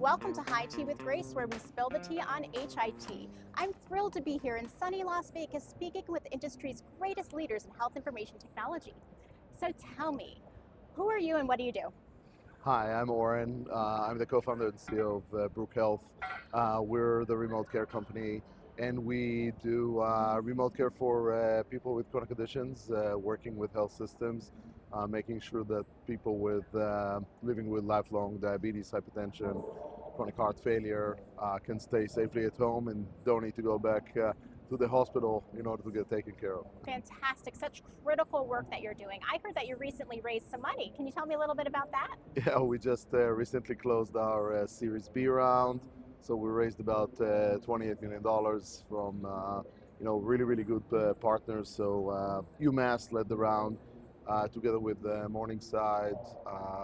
Welcome to HITea with Grace, where we spill the tea on HIT. I'm thrilled to be here in sunny Las Vegas speaking with the industry's greatest leaders in health information technology. So tell me, who are you and what do you do? Hi, I'm Oren. I'm the co-founder and CEO of Brook Health. We're the remote care company, and we do remote care for people with chronic conditions, working with health systems, making sure that people with living with lifelong diabetes, hypertension, chronic heart failure can stay safely at home and don't need to go back to the hospital in order to get taken care of. Fantastic, such critical work that you're doing. I heard that you recently raised some money. Can you tell me a little bit about that? Yeah, we just recently closed our Series B round. So we raised about $28 million from really good partners. So UMass led the round together with Morningside.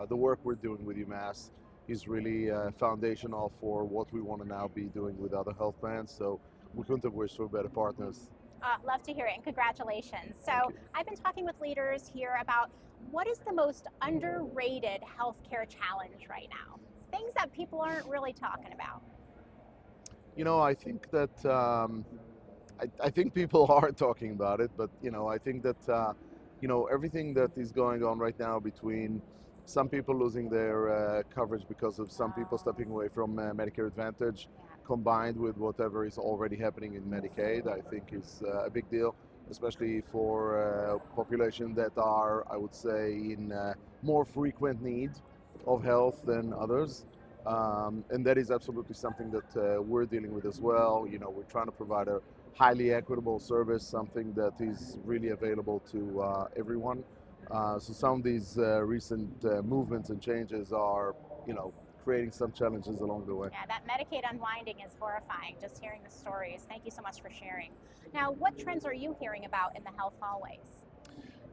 The work we're doing with UMass is really foundational for what we want to now be doing with other health plans. So we couldn't have wished for better partners. Love to hear it, and congratulations. So I've been talking with leaders here about what is the most underrated healthcare challenge right now? Things that people aren't really talking about. You know, I think that I think people are talking about it, but I think that everything that is going on right now between some people losing their coverage because of some people stepping away from Medicare Advantage, combined with whatever is already happening in Medicaid, I think is a big deal, especially for population that are, I would say, in more frequent need of health than others. And that is absolutely something that we're dealing with as well. We're trying to provide a highly equitable service, something that is really available to everyone. So some of these recent movements and changes are, creating some challenges along the way. Yeah, that Medicaid unwinding is horrifying, just hearing the stories. Thank you so much for sharing. Now, what trends are you hearing about in the health hallways?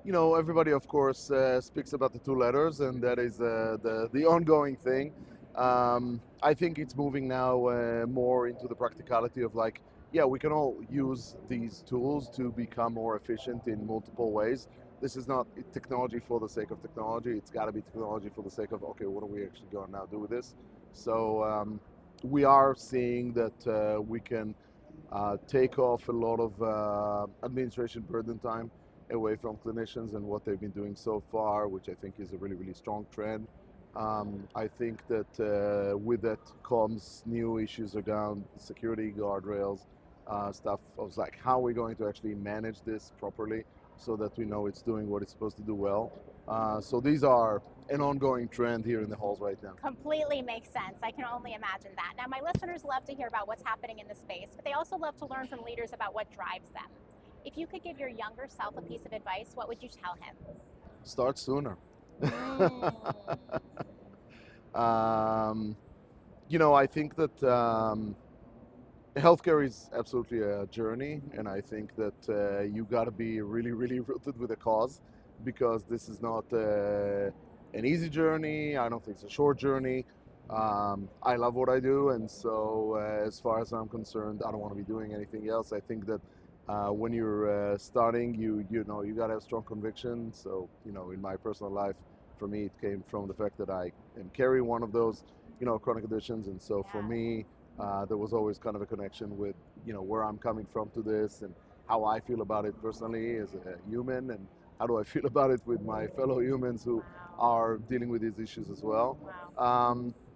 Everybody, of course, speaks about the two letters, and that is the ongoing thing. I think it's moving now more into the practicality of we can all use these tools to become more efficient in multiple ways. This is not technology for the sake of technology. It's got to be technology for the sake of, okay, what are we actually going to now do with this? So we are seeing that we can take off a lot of administration burden time away from clinicians and what they've been doing so far, which I think is a really, really strong trend. I think that with that comes new issues around security guardrails, stuff of how we're going to actually manage this properly so that we know it's doing what it's supposed to do well. So these are an ongoing trend here in the halls right now. Completely makes sense. I can only imagine that. Now, my listeners love to hear about what's happening in the space, but they also love to learn from leaders about what drives them. If you could give your younger self a piece of advice, what would you tell him? Start sooner. I think that healthcare is absolutely a journey, and I think that you got to be really, really rooted with a cause, because this is not an easy journey. I don't think it's a short journey. I love what I do, and so as far as I'm concerned, I don't want to be doing anything else. I think that when you're starting, you got to have strong conviction. So in my personal life, for me, it came from the fact that I am carrying one of those chronic conditions, and so for me, there was always kind of a connection with where I'm coming from to this, and how I feel about it personally as a human, and how do I feel about it with my fellow humans who are dealing with these issues as well.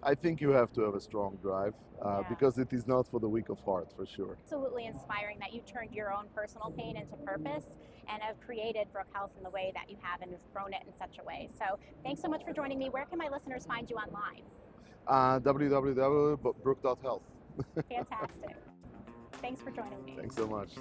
I think you have to have a strong drive because it is not for the weak of heart, for sure. Absolutely inspiring that you turned your own personal pain into purpose and have created Brook Health in the way that you have and have grown it in such a way. So thanks so much for joining me. Where can my listeners find you online? www.brook.health. Fantastic. Thanks for joining me. Thanks so much.